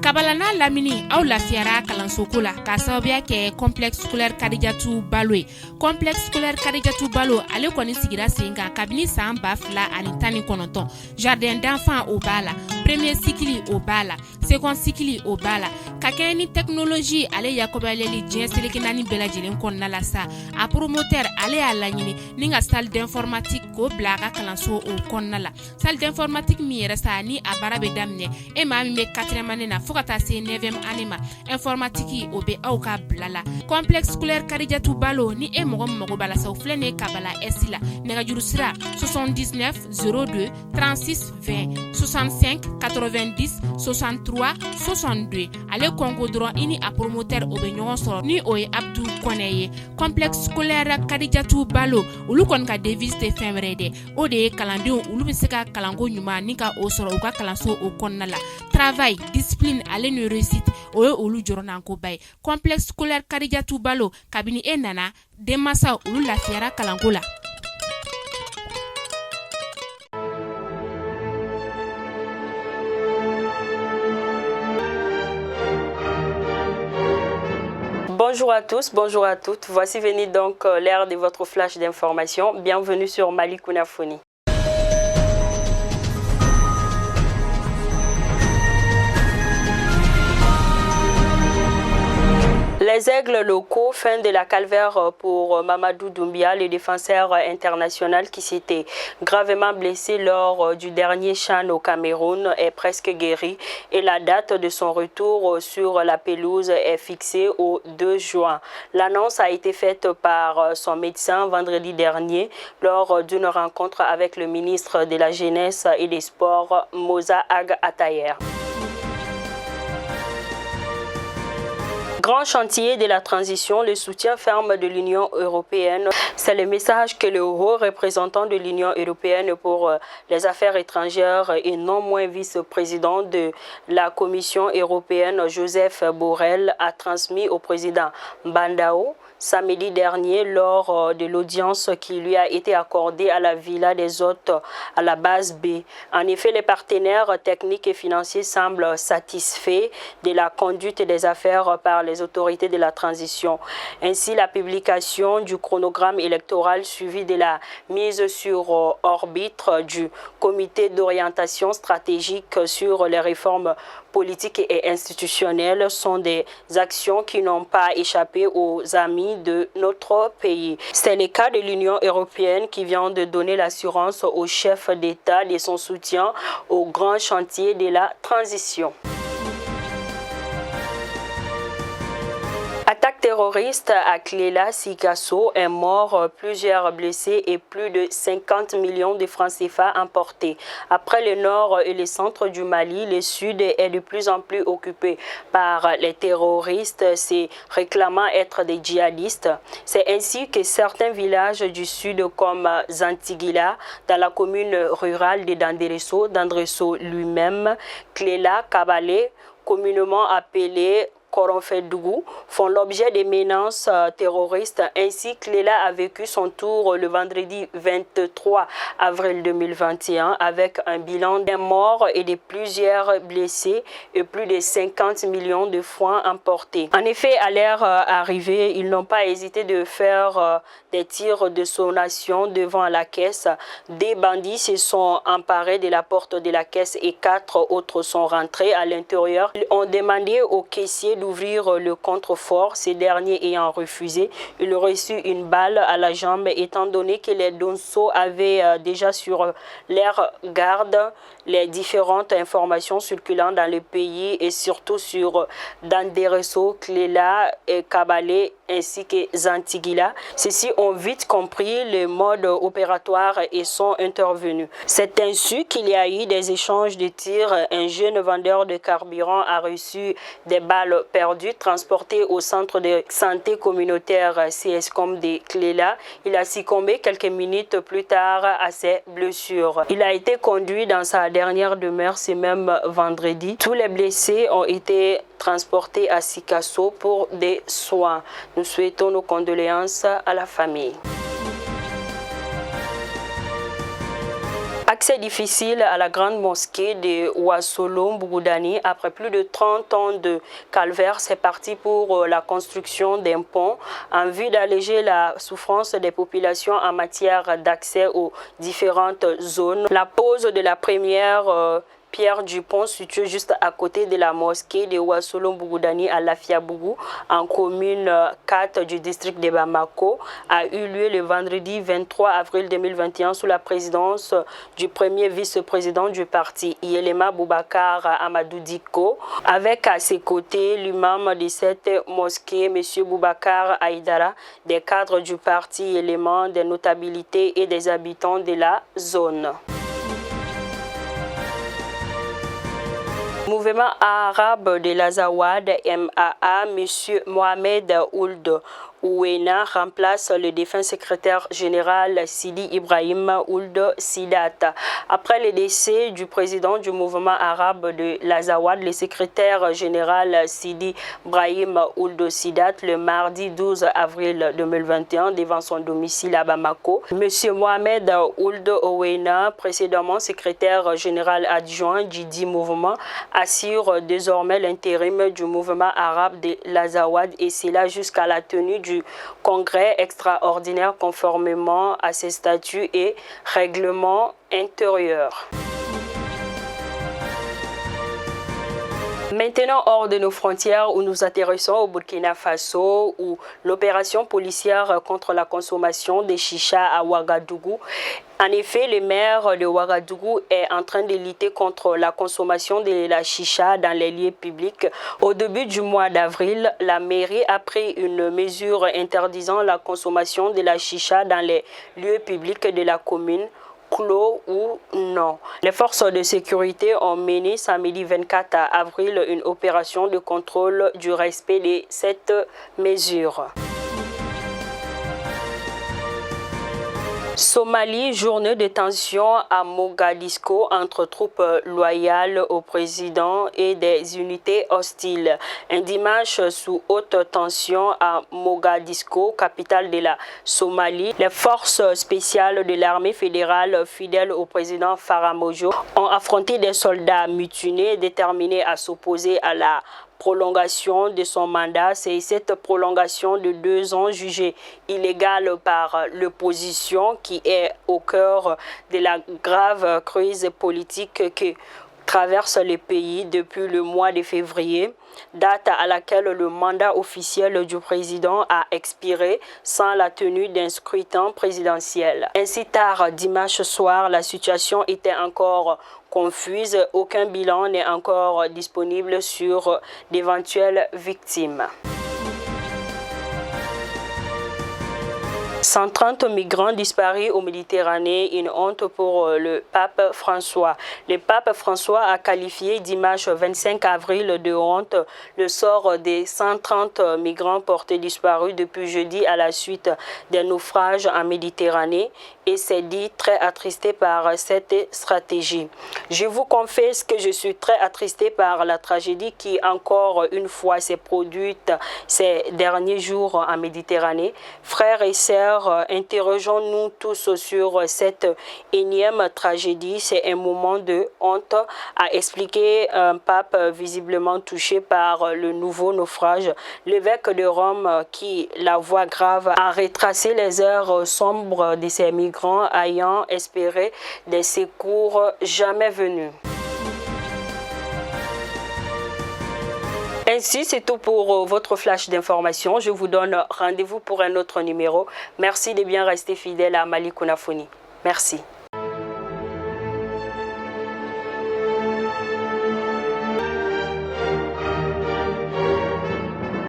Kabalana lamini aw lafiyara kalanso la ka sababuya kɛ complexe scolaire Kadijatu Balo ye. Complexe scolaire Kadijatu Balo ale kɔni sigira sen kan kabini san 2019. Jardin d'enfants o b'a la, premier cycle o b'a la, second cycle o b'a la. Ka kɛɲɛ ni technologie ale yakubayali diɲɛ seleke naani bɛɛ lajɛlen kɔnɔna la sa. A promoteur ale y'a laɲini ni ka salle d'informatique ko bila a ka kalanso o kɔnɔna la. Salle d'informatique min yɛrɛ sa ni a baara bɛ daminɛ e maa min bɛ 4e année na fo ka taa se 9e année ma informatique o bɛ aw ka bila la. Complexe scolaire Kadijatu Balo ni e mɔgɔ mago b'a la sa o filɛ nin ye Kabala S la nɛgɛjuru sira 79 02 36 20 65 90 63 62 ale konko dɔrɔn i ni a promoteur o bɛ ɲɔgɔn sɔrɔ ni o ye Abdou Kɔnɛ ye. Complexe scolaire Kadijatu Balo olu kɔni ka devise tɛ fɛn wɛrɛ dɛ o de ye kalandenw olu bɛ se ka kalanko ɲuman ni ka o sɔrɔ u ka kalanso o kɔnɔna la. Travail, discipline ale ni réussite o ye olu jɔrɔnankoba ye. Complexe scolaire Kadijatu Balo kabini e nana denmansaw olu lafiyara kalanko la. Bonjour à tous, bonjour à toutes. Voici venu donc l'heure de votre flash d'information. Bienvenue sur Malikounda Foni. Les aigles locaux, fin de la calvaire pour Mamadou Doumbia, le défenseur international qui s'était gravement blessé lors du dernier CHAN au Cameroun, est presque guéri et la date de son retour sur la pelouse est fixée au 2 juin. L'annonce a été faite par son médecin vendredi dernier lors d'une rencontre avec le ministre de la Jeunesse et des Sports, Moza Ag Atayer. Grand chantier de la transition, le soutien ferme de l'Union européenne. C'est le message que le haut représentant de l'Union européenne pour les affaires étrangères et non moins vice-président de la Commission européenne, Joseph Borrell, a transmis au président Bandao samedi dernier lors de l'audience qui lui a été accordée à la Villa des Hôtes à la base B. En effet, les partenaires techniques et financiers semblent satisfaits de la conduite des affaires par les autorités de la transition. Ainsi, la publication du chronogramme électoral suivi de la mise sur orbite du comité d'orientation stratégique sur les réformes politiques et institutionnelles sont des actions qui n'ont pas échappé aux amis de notre pays. C'est le cas de l'Union européenne qui vient de donner l'assurance au chef d'État de son soutien au grand chantier de la transition. Attaque terroriste à Cléla, Sikasso, un mort, plusieurs blessés et plus de 50 millions de francs CFA emportés. Après le nord et le centre du Mali, le sud est de plus en plus occupé par les terroristes, se réclamant être des djihadistes. C'est ainsi que certains villages du sud comme Zantigila, dans la commune rurale de Dandresso lui-même, Cléla, Kabalé, communément appelé Koronfedougou, font l'objet des menaces terroristes. Ainsi, Cléla a vécu son tour le vendredi 23 avril 2021 avec un bilan d'un mort et de plusieurs blessés et plus de 50 millions de francs emportés. En effet, à leur arrivée, ils n'ont pas hésité de faire des tirs de sonation devant la caisse. Des bandits se sont emparés de la porte de la caisse et 4 autres sont rentrés à l'intérieur. Ils ont demandé au caissier d'ouvrir le contrefort, ces derniers ayant refusé. Il reçut une balle à la jambe étant donné que les Donso avaient déjà sur leur garde les différentes informations circulant dans le pays et surtout sur Danderesso, Cléla et Kabalé ainsi que Zantigila. Ceux-ci ont vite compris le mode opératoire et sont intervenus. C'est ainsi qu'il y a eu des échanges de tirs. Un jeune vendeur de carburant a reçu des balles perdues transportées au centre de santé communautaire CSCOM de Cléla. Il a succombé quelques minutes plus tard à ses blessures. Il a été conduit dans sa dernière demeure ce même vendredi. Tous les blessés ont été transportés à Sikasso pour des soins. Nous souhaitons nos condoléances à la famille. Accès difficile à la grande mosquée de Ouassolo Mbougoudani après plus de 30 ans de calvaire. C'est parti pour la construction d'un pont en vue d'alléger la souffrance des populations en matière d'accès aux différentes zones. La pose de la première pierre du pont situé juste à côté de la mosquée de Ouassolo Mbougoudani à Lafiabougou, en commune 4 du district de Bamako, a eu lieu le vendredi 23 avril 2021 sous la présidence du premier vice-président du parti, Yelema Boubacar Amadou Diko, avec à ses côtés l'imam de cette mosquée, M. Boubacar Aïdara, des cadres du parti Yelema, des notabilités et des habitants de la zone. Mouvement arabe de l'Azawad, MAA, M. Mohamed Ould Ouena remplace le défunt secrétaire général Sidi Ibrahim Ould Sidat. Après le décès du président du mouvement arabe de l'Azawad, le secrétaire général Sidi Ibrahim Ould Sidat, le mardi 12 avril 2021, devant son domicile à Bamako, M. Mohamed Ould Ouena, précédemment secrétaire général adjoint du dit mouvement, assure désormais l'intérim du mouvement arabe de l'Azawad et c'est là jusqu'à la tenue du congrès extraordinaire conformément à ses statuts et règlements intérieurs. Maintenant, hors de nos frontières, où nous intéressons au Burkina Faso, où l'opération policière contre la consommation des chichas à Ouagadougou. En effet, le maire de Ouagadougou est en train de lutter contre la consommation de la chicha dans les lieux publics. Au début du mois d'avril, la mairie a pris une mesure interdisant la consommation de la chicha dans les lieux publics de la commune, clos ou non. Les forces de sécurité ont mené samedi 24 avril une opération de contrôle du respect de cette mesure. Somalie, journée de tension à Mogadiscio entre troupes loyales au président et des unités hostiles. Un dimanche sous haute tension à Mogadiscio, capitale de la Somalie, les forces spéciales de l'armée fédérale fidèles au président Faramojo ont affronté des soldats mutinés déterminés à s'opposer à la prolongation de son mandat. C'est cette prolongation de 2 ans jugée illégale par l'opposition qui est au cœur de la grave crise politique que traverse le pays depuis le mois de février, date à laquelle le mandat officiel du président a expiré sans la tenue d'un scrutin présidentiel. Ainsi tard dimanche soir, la situation était encore confuse. Aucun bilan n'est encore disponible sur d'éventuelles victimes. 130 migrants disparus en Méditerranée, une honte pour le pape François. Le pape François a qualifié dimanche 25 avril de honte le sort des 130 migrants portés disparus depuis jeudi à la suite d'un naufrage en Méditerranée et s'est dit très attristé par cette stratégie. Je vous confesse que je suis très attristé par la tragédie qui encore une fois s'est produite ces derniers jours en Méditerranée. Frères et sœurs, interrogeons-nous tous sur cette énième tragédie. C'est un moment de honte, a expliqué un pape visiblement touché par le nouveau naufrage. L'évêque de Rome, qui la voit grave, a retracé les heures sombres de ces migrants ayant espéré des secours jamais venus. Ainsi, c'est tout pour votre flash d'information. Je vous donne rendez-vous pour un autre numéro. Merci de bien rester fidèle à Mali Konafoni. Merci.